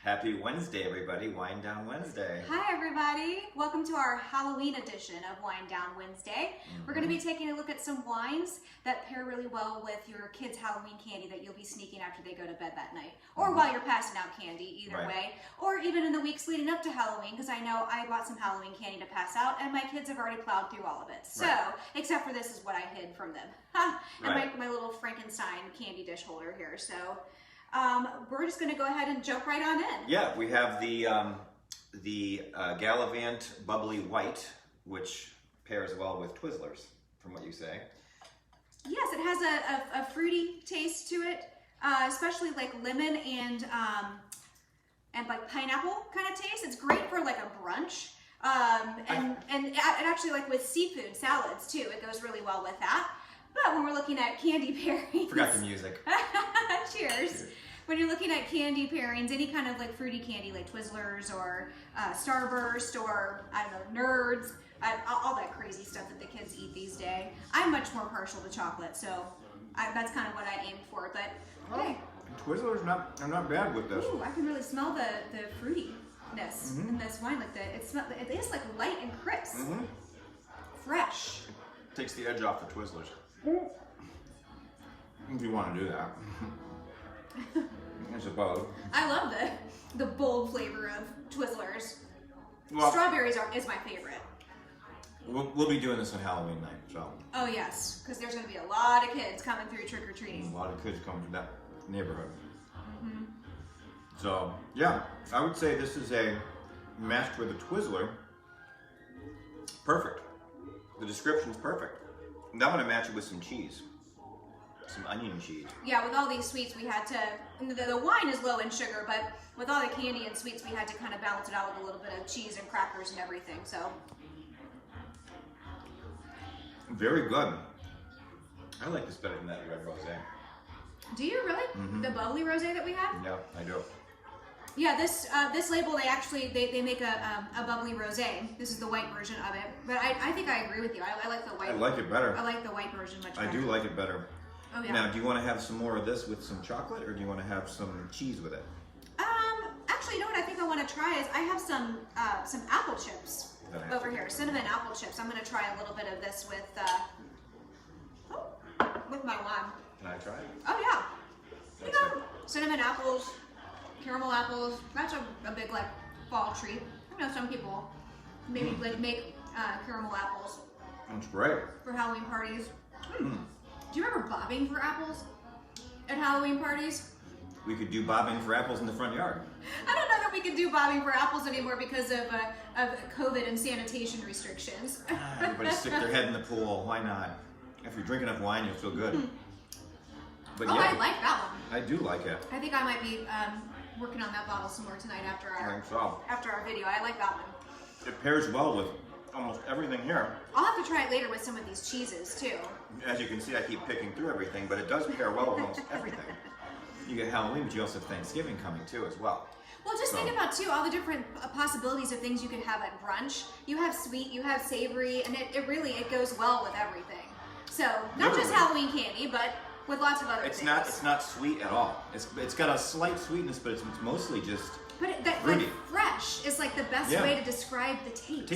Happy Wednesday, everybody. Wind Down Wednesday. Hi, everybody. Welcome to our Halloween edition of Wind Down Wednesday. We're going to be taking a look at some wines that pair really well with your kids' Halloween candy that you'll be sneaking after they go to bed that night. Or while you're passing out candy, either way. Or even in the weeks leading up to Halloween, because I know I bought some Halloween candy to pass out, and my kids have already plowed through all of it. So, except for this is what I hid from them. And my little Frankenstein candy dish holder here. So, we're just going to go ahead and jump right on in. Yeah, we have the Gallivant Bubbly White, which pairs well with Twizzlers, from what you say. Yes, it has a fruity taste to it, especially like lemon and like pineapple kind of taste. It's great for like a brunch, and actually like with seafood salads too. It goes really well with that. But when we're looking at candy pairings... Forgot the music. Cheers. When you're looking at candy pairings, any kind of like fruity candy like Twizzlers or Starburst or, I don't know, Nerds, all that crazy stuff that the kids eat these days. I'm much more partial to chocolate, so that's kind of what I aim for. But, hey. Twizzlers are not bad with this. Ooh, I can really smell the fruitiness in this wine. Like it is like light and crisp. Fresh. Takes the edge off the Twizzlers. If you want to do that. I suppose. I love the bold flavor of Twizzlers. Well, Strawberries is my favorite. We'll be doing this on Halloween night, so. Oh yes, because there's going to be a lot of kids coming through trick-or-treating. A lot of kids come from that neighborhood. So, yeah, I would say this is a matched with a Twizzler. Perfect. The description's perfect. And I'm going to match it with some cheese. Some onion cheese. Yeah, with all these sweets, we had to, the wine is low in sugar, but with all the candy and sweets, we had to kind of balance it out with a little bit of cheese and crackers and everything, so. Very good. I like this better than that red rosé. Do you really? The bubbly rosé that we had? Yeah, I do. Yeah, this label, they make a bubbly rosé. This is the white version of it. But I think I agree with you. I like the white. I like it better. I like the white version much better. I do like it better. Oh yeah. Now, do you want to have some more of this with some chocolate, or do you want to have some cheese with it? Actually, you know what I think I want to try is I have some apple chips over here, cinnamon apple chips. I'm going to try a little bit of this with my wine. Can I try it? Oh yeah. You know, cinnamon apples, caramel apples. That's a big like fall treat. You know, some people maybe like make caramel apples. That's great. For Halloween parties. Do you remember bobbing for apples at Halloween parties? We could do bobbing for apples in the front yard. I don't know that we can do bobbing for apples anymore because of COVID and sanitation restrictions. Everybody stick their head in the pool. Why not? If you drink enough wine, you'll feel good. But oh, yeah, I like that one. I do like it. I think I might be working on that bottle some more tonight after our video. I like that one. It pairs well with almost everything here. I'll have to try it later with some of these cheeses too. As you can see, I keep picking through everything, but it does pair well with almost everything. You get Halloween, but you also have Thanksgiving coming too as well. Well, just think about too all the different possibilities of things you could have at brunch. You have sweet, you have savory, and it really goes well with everything. So not just Halloween candy, but with lots of other things. It's not sweet at all. It's got a slight sweetness, but it's mostly just like fresh is like the best way to describe the taste. It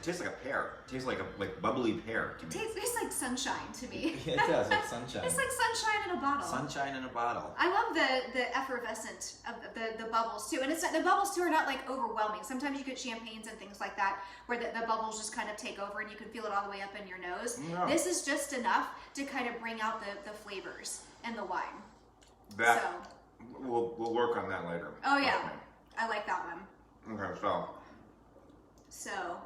tastes like a pear. It tases like bubbly pear to me. It tastes like sunshine to me. It does, like sunshine. It's like sunshine in a bottle. Sunshine in a bottle. I love the effervescent of the bubbles too, and the bubbles too are not like overwhelming. Sometimes you get champagnes and things like that where the bubbles just kind of take over and you can feel it all the way up in your nose. Yeah. This is just enough to kind of bring out the flavors and the wine. We'll work on that later. Oh yeah. Okay. I like that one. Okay, So,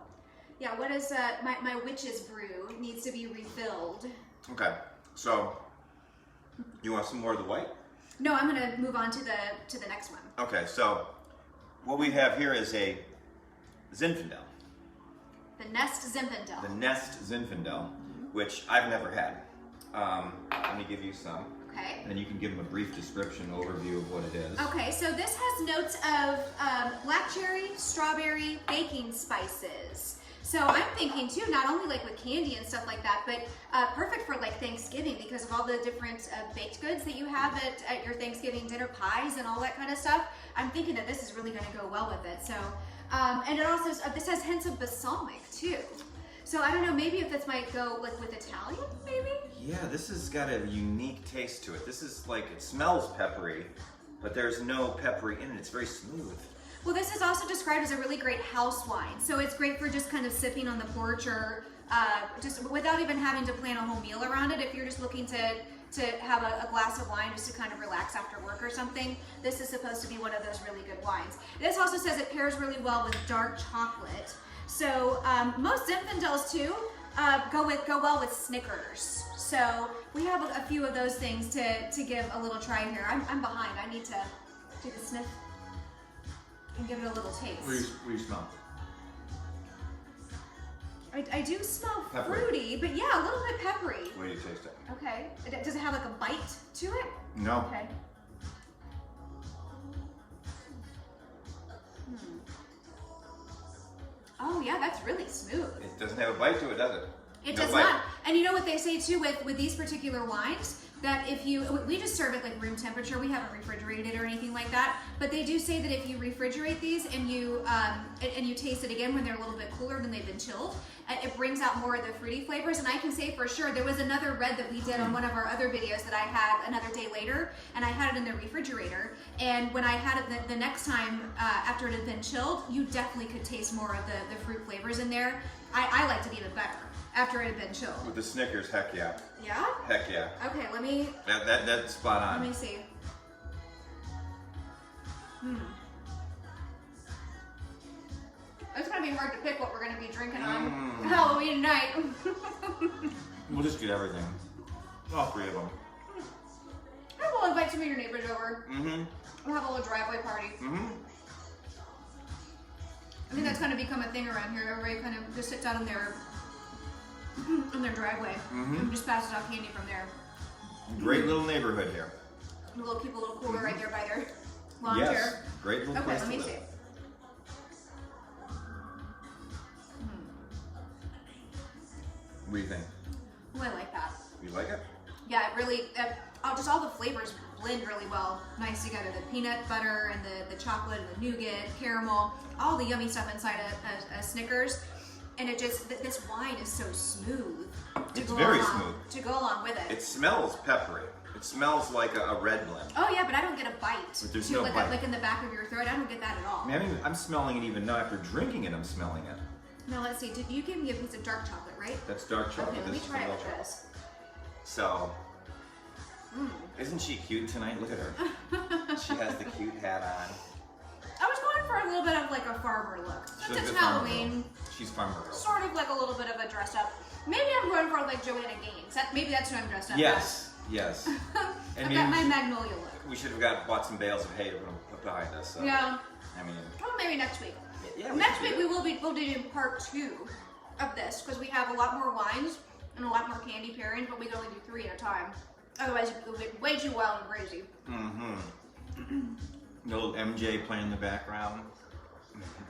yeah, what is my witch's brew needs to be refilled. Okay, so you want some more of the white? No, I'm gonna move on to the next one. Okay, so what we have here is a Zinfandel. The Nest Zinfandel. The Nest Zinfandel, which I've never had. Let me give you some. Okay. And then you can give them a brief description, overview of what it is. Okay, so this has notes of black cherry, strawberry, baking spices. So I'm thinking too, not only like with candy and stuff like that, but perfect for like Thanksgiving because of all the different baked goods that you have at your Thanksgiving dinner, pies and all that kind of stuff. I'm thinking that this is really going to go well with it. So, and it also, this has hints of balsamic too. So I don't know, maybe if this might go like with Italian, maybe? Yeah, this has got a unique taste to it. This is like, it smells peppery, but there's no peppery in it. It's very smooth. Well, this is also described as a really great house wine. So it's great for just kind of sipping on the porch or just without even having to plan a whole meal around it. If you're just looking to have a glass of wine just to kind of relax after work or something, this is supposed to be one of those really good wines. This also says it pairs really well with dark chocolate. So most Zinfandels too go well with Snickers. So we have a few of those things to give a little try here. I'm behind. I need to take a sniff and give it a little taste. What do you smell? I do smell Peppery. fruity, but yeah, a little bit peppery. What do you taste it? Okay. Does it have like a bite to it? No. Okay. Oh yeah, that's really smooth. It doesn't have a bite to it, does it? It No does bite. not. And you know what they say too with these particular wines? That if we just serve it like room temperature, we haven't refrigerated it or anything like that. But they do say that if you refrigerate these and you taste it again when they're a little bit cooler than they've been chilled, it brings out more of the fruity flavors. And I can say for sure, there was another red that we did on one of our other videos that I had another day later, and I had it in the refrigerator. And when I had it the next time after it had been chilled, you definitely could taste more of the fruit flavors in there. I liked it even better after it had been chilled. With the Snickers, heck yeah. Yeah? Heck yeah. Okay, let me That's spot on. Let me see. It's gonna be hard to pick what we're gonna be drinking on Halloween night. We'll just get everything. All three of them. Maybe we'll invite some of your neighbors over. Mm-hmm. We'll have a little driveway party. Mm-hmm. I think that's gonna become a thing around here. Everybody kind of just sits out in their driveway and just passes out candy from there. Great little neighborhood here. We'll keep a little cooler right there by their lawn Yes. chair. Great little Okay, place let to me live. see. What do you think? Oh, I like that. You like it? Yeah, it really, just all the flavors blend really well, nice together. The peanut butter and the chocolate and the nougat, caramel, all the yummy stuff inside a Snickers. And it just, this wine is so smooth. It's very smooth. To go along with it. It smells peppery. It smells like a red blend. Oh yeah, but I don't get a bite. But there's to no like, bite. like in the back of your throat, I don't get that at all. I mean, I'm smelling it even now. After drinking it, I'm smelling it. Now let's see, you gave me a piece of dark chocolate, right? That's dark chocolate. Okay, let me This is try it milk with chocolate. this. So, isn't she cute tonight? Look at her. She has the cute hat on. I was going for a little bit of like a farmer look. She's Since it's a farmer Halloween, girl. She's farmer girl. sort of like a little bit of a dressed up. Maybe I'm going for like Joanna Gaines. Maybe that's who I'm dressed up Yes, yes. as. And I've got my maybe Magnolia look. we should have bought some bales of hay to put behind us. So. Yeah. I mean, Well, maybe next week. yeah. Next week we'll be doing part 2 of this because we have a lot more wines and a lot more candy pairings, but we can only do 3 at a time. Otherwise, it would be way too wild and crazy. The little MJ playing in the background.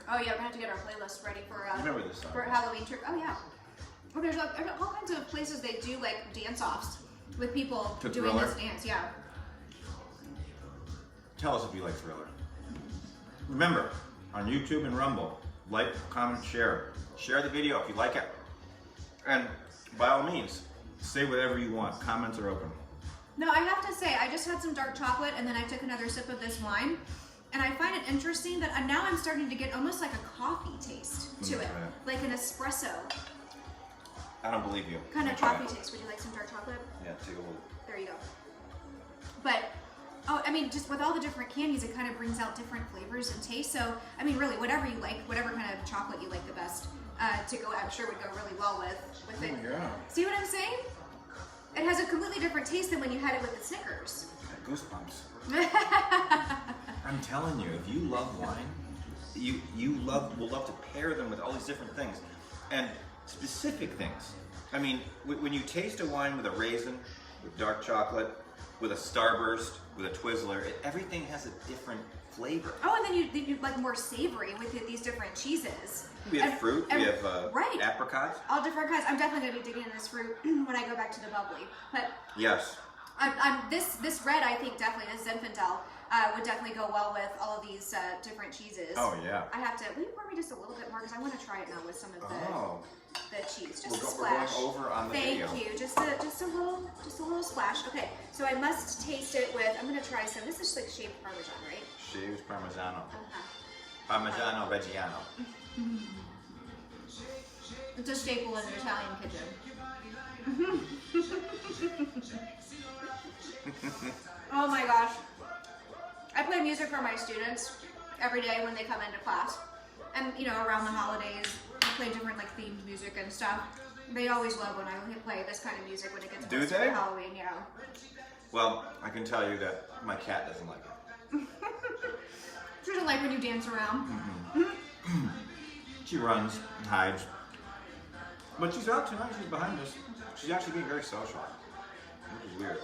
Oh yeah, we're gonna have to get our playlist ready for Remember this song? for Halloween trick. Oh yeah. Well, there's like all kinds of places they do like dance-offs with people To doing Thriller? this dance. Yeah. Tell us if you like Thriller. Remember, on YouTube and Rumble, like, comment, share. Share the video if you like it. And by all means, say whatever you want. Comments are open. No, I have to say, I just had some dark chocolate and then I took another sip of this wine. And I find it interesting that now I'm starting to get almost like a coffee taste to it. try it. Like an espresso I don't believe you. kind Let of me try coffee it. taste. Would you like some dark chocolate? Yeah, take a look. There you go. But, oh, I mean, just with all the different candies, it kind of brings out different flavors and tastes. So, I mean, really, whatever you like, whatever kind of chocolate you like the best to go, I'm sure would go really well with it. Yeah. See what I'm saying? It has a completely different taste than when you had it with the Snickers. Goosebumps. I'm telling you, if you love wine, you will love to pair them with all these different things. And specific things. I mean, when you taste a wine with a raisin, with dark chocolate, with a Starburst, with a Twizzler, everything has a different flavor. Oh, and then you like more savory with these different cheeses. We have fruit. We have right. apricots. All different kinds. I'm definitely going to be digging in this fruit when I go back to the bubbly. But Yes. This red, I think definitely, this Zinfandel would definitely go well with all of these different cheeses. Oh yeah. I have to. Will you pour me just a little bit more because I want to try it now with some of the cheese. Just a We're splash. going over on the Thank video. you. Just a little splash. Okay. So I must taste it with. I'm going to try some. This is like shaved Parmesan, right? Shaved Parmigiano. Uh-huh. Parmigiano Reggiano. It's a staple in an Italian kitchen. Oh my gosh. I play music for my students every day when they come into class. And around the holidays, I play different like themed music and stuff. They always love when I play this kind of music when it gets close to Halloween, yeah. Well, I can tell you that my cat doesn't like it. She doesn't like when you dance around. She runs and hides. But she's out tonight, she's behind us. She's actually being very social. Which is weird.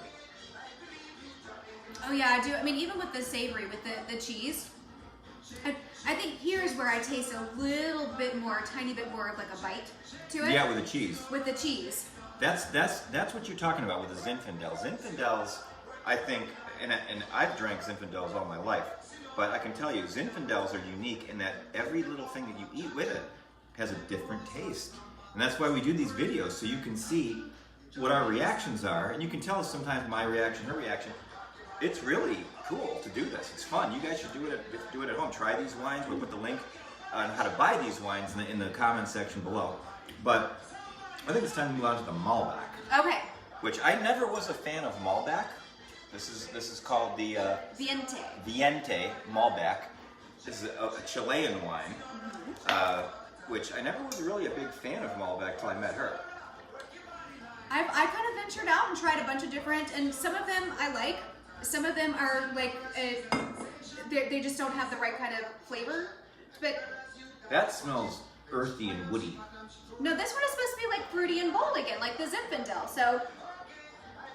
Oh yeah, I do. I mean, even with the savory, with the cheese, I think here's where I taste a little bit more, a tiny bit more of like a bite to it. Yeah, with the cheese. With the cheese. That's what you're talking about with the Zinfandel. Zinfandels, I think, and I've drank Zinfandels all my life, but I can tell you, Zinfandels are unique in that every little thing that you eat with it has a different taste. And that's why we do these videos, so you can see what our reactions are, and you can tell us sometimes my reaction, her reaction. It's really cool to do this. It's fun. You guys should do it at home. Try these wines. We'll put the link on how to buy these wines in the comment section below. But I think it's time to move on to the Malbec. Okay. Which I never was a fan of Malbec. This is called the Viente Malbec. This is a Chilean wine, which I never was really a big fan of Malbec till I met her. I kind of ventured out and tried a bunch of different, and some of them I like. Some of them are like, they just don't have the right kind of flavor. But That smells earthy and woody. no, this one is supposed to be like fruity and bold again, like the Zinfandel. So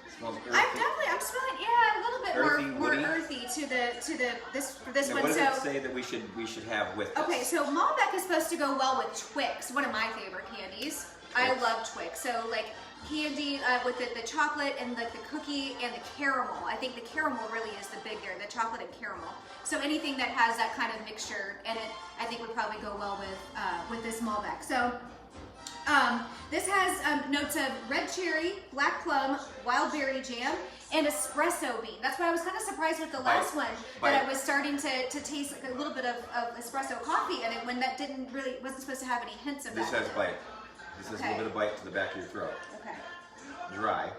It smells earthy. I'm smelling, yeah, a little bit Earthy, more woody. earthy to this Now, one. what does So it say that we should have with this? okay, so Malbec is supposed to go well with Twix, one of my favorite candies. I love Twix. So like candy with the chocolate and like the cookie and the caramel. I think the caramel really is the big there, the chocolate and caramel. So anything that has that kind of mixture in it, I think would probably go well with this Malbec. So this has notes of red cherry, black plum, wild berry jam, and espresso bean. That's why I was kind of surprised with the last one that I was starting to taste like a little bit of espresso coffee in it when that wasn't supposed to have any hints of This that. has bite. This has a little bit of bite to the back of your throat. Okay. Dry.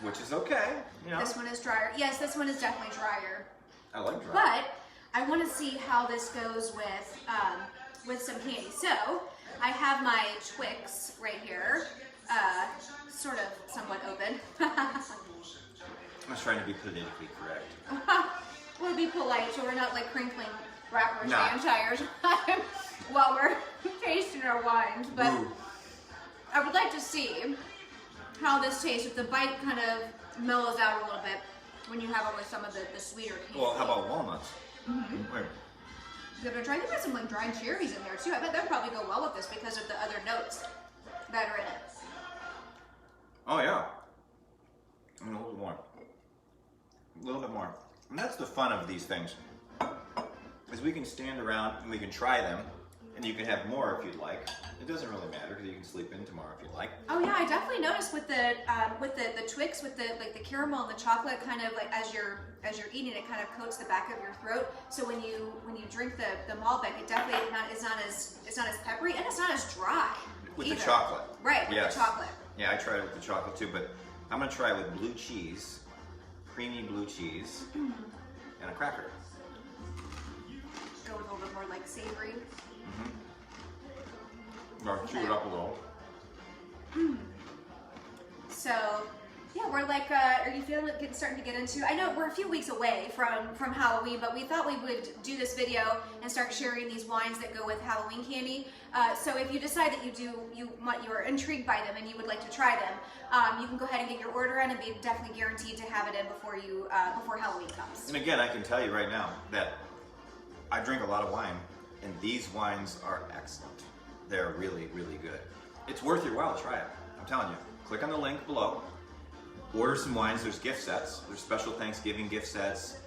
Which is okay. You know. This one is drier. Yes, this one is definitely drier. I like dry. But I want to see how this goes with some candy. So I have my Twix right here, sort of somewhat open. I was trying to be politically correct. We'll be polite, so we're not like crinkling wrappers the Nah. entire time while we're tasting our wines. But Ooh. I would like to see how this tastes if the bite kind of mellows out a little bit when you have it with some of the sweeter candy. Well, how about walnuts? Wait. Give it a try. I think there's some like dried cherries in there too. I bet that would probably go well with this because of the other notes that are in it. Oh yeah. A little bit more. A little bit more. And that's the fun of these things. Is we can stand around and we can try them, and you can have more if you'd like. It doesn't really matter because you can sleep in tomorrow if you'd like. Oh yeah, I definitely noticed with the Twix, with the caramel and the chocolate, kind of like as you're eating it, kind of coats the back of your throat. So when you drink the Malbec, it definitely it's not as peppery and it's not as dry. With either. the chocolate. Right, with Yes. the chocolate. Yeah, I tried it with the chocolate too, but I'm gonna try it with blue cheese, creamy blue cheese, and a cracker. Go with a little bit more like savory. Or chew it up a little. So Yeah, we're like, are you feeling it starting to get into? I know we're a few weeks away from Halloween, but we thought we would do this video and start sharing these wines that go with Halloween candy. So if you decide that you're intrigued by them and you would like to try them, you can go ahead and get your order in and be definitely guaranteed to have it in before Halloween comes. And again, I can tell you right now that I drink a lot of wine, and these wines are excellent. They're really, really good. It's worth your while to try it. I'm telling you. Click on the link below. Order some wines. There's gift sets. There's special Thanksgiving gift sets.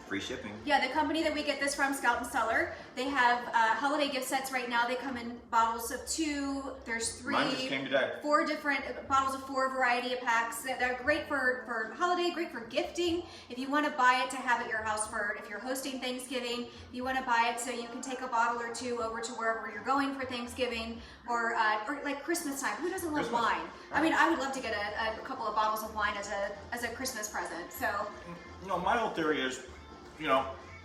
Free shipping. Yeah, the company that we get this from, Scout and Cellar, they have holiday gift sets right now. They come in bottles of 2. There's 3. Mine just came today. 4 different bottles of 4 variety of packs. They're great for holiday, great for gifting. If you want to buy it to have at your house if you're hosting Thanksgiving, if you want to buy it so you can take a bottle or 2 over to wherever you're going for Thanksgiving, or like Christmas time. Who doesn't love wine? I mean, I would love to get a couple of bottles of wine as a Christmas present. So, My whole theory is,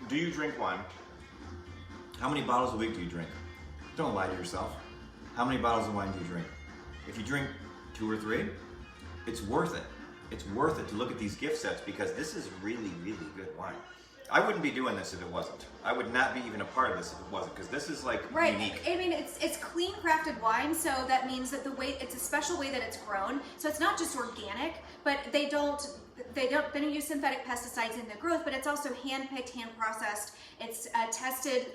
do you drink wine? How many bottles a week do you drink? Don't lie to yourself. How many bottles of wine do you drink? If you drink 2 or 3, it's worth it. It's worth it to look at these gift sets because this is really, really good wine. I wouldn't be doing this if it wasn't. I would not be even a part of this if it wasn't, because this is like unique. I mean, it's clean crafted wine, so that means that it's a special way that it's grown. So it's not just organic, but they don't use synthetic pesticides in the growth, but it's also hand picked, hand processed. It's tested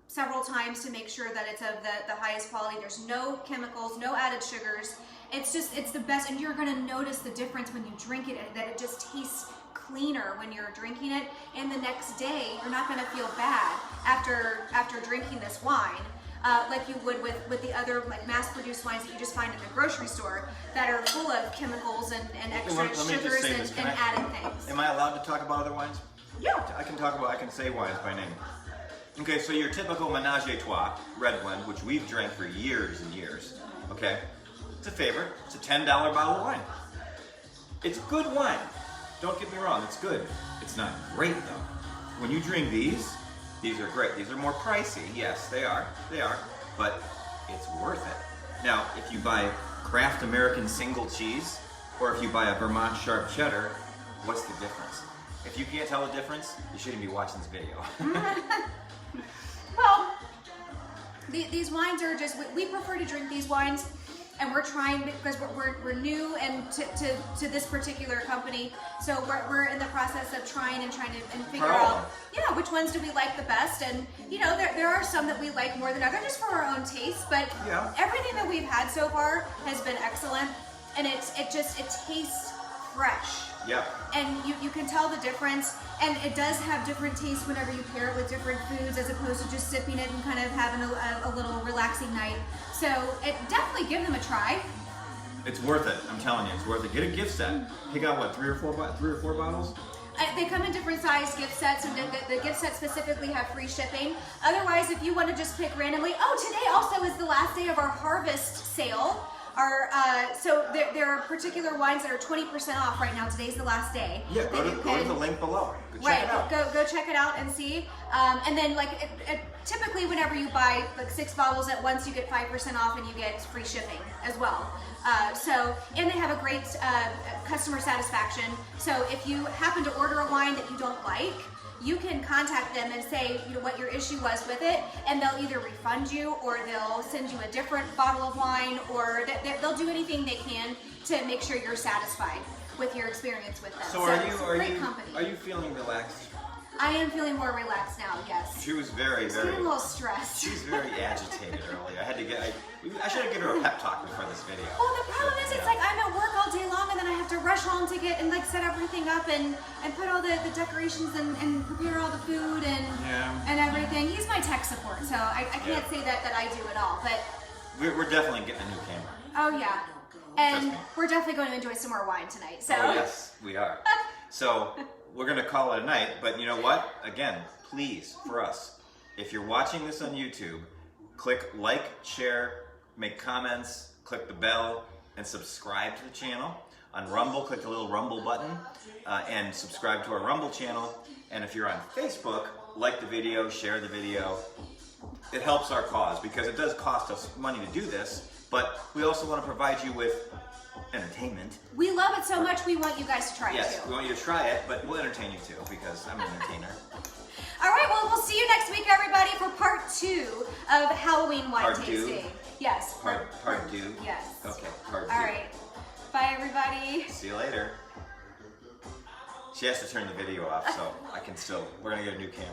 several times to make sure that it's of the highest quality. There's no chemicals, no added sugars. It's the best, and you're gonna notice the difference when you drink it, that it just tastes cleaner when you're drinking it, and the next day you're not going to feel bad after drinking this wine like you would with the other like mass-produced wines that you just find in the grocery store that are full of chemicals and extra sugars and added things. Am I allowed to talk about other wines? Yeah. I can say wines by name. Okay, so your typical Menage a Trois red blend, which we've drank for years and years, okay? It's a favorite. It's a $10 bottle of wine. It's good wine. Don't get me wrong, it's good. It's not great though. When you drink these are great. These are more pricey. Yes, they are. But it's worth it. Now, if you buy Kraft American single cheese, or if you buy a Vermont sharp cheddar, what's the difference? If you can't tell the difference, you shouldn't be watching this video. Well, these wines are just, we prefer to drink these wines, and we're trying, because we're new and to this particular company, so we're in the process of trying and figure out which ones do we like the best. And there are some that we like more than others just for our own taste, but everything that we've had so far has been excellent, and it tastes fresh. Yeah. And you can tell the difference, and it does have different tastes whenever you pair it with different foods, as opposed to just sipping it and kind of having a little relaxing night. So definitely give them a try. It's worth it. I'm telling you, it's worth it. Get a gift set. Pick out what, 3 or 4 bottles? They come in different size gift sets, and the gift sets specifically have free shipping. Otherwise, if you want to just pick randomly, today also is the last day of our harvest sale. So there are particular wines that are 20% off right now. Today's the last day. Yeah, go to the link below. Go check it out. Go check it out and see. And then typically whenever you buy like 6 bottles at once, you get 5% off and you get free shipping as well. And they have a great customer satisfaction. So if you happen to order a wine that you don't like, you can contact them and say what your issue was with it, and they'll either refund you, or they'll send you a different bottle of wine, or they'll do anything they can to make sure you're satisfied with your experience with them. So are you feeling relaxed? I am feeling more relaxed now, yes. She was very, She's getting a little stressed. She's very agitated earlier. I should have given her a pep talk before this video. Well, the problem is, it's like I'm at work all day long, and then I have to rush home to get and set everything up and put all the decorations and prepare all the food and everything. He's my tech support, so I can't say that I do it all, but we're definitely getting a new camera. Oh yeah, and we're definitely going to enjoy some more wine tonight. So yes, we are. So we're gonna call it a night, but you know what? Again, please, for us, if you're watching this on YouTube, click like, share, make comments, click the bell, and subscribe to the channel. On Rumble, click the little Rumble button and subscribe to our Rumble channel. And if you're on Facebook, like the video, share the video. It helps our cause, because it does cost us money to do this, but we also want to provide you with entertainment. We love it so much, we want you guys to try it Yes, too. we want you to try it, but we'll entertain you too because I'm an entertainer. All right, well, we'll see you next week, everybody, for part 2 of Halloween wine Part two? tasting. Yes. Part two? Yes. Okay, part All 2. right. Bye, everybody. See you later. She has to turn the video off, so I can still, we're going to get a new camera.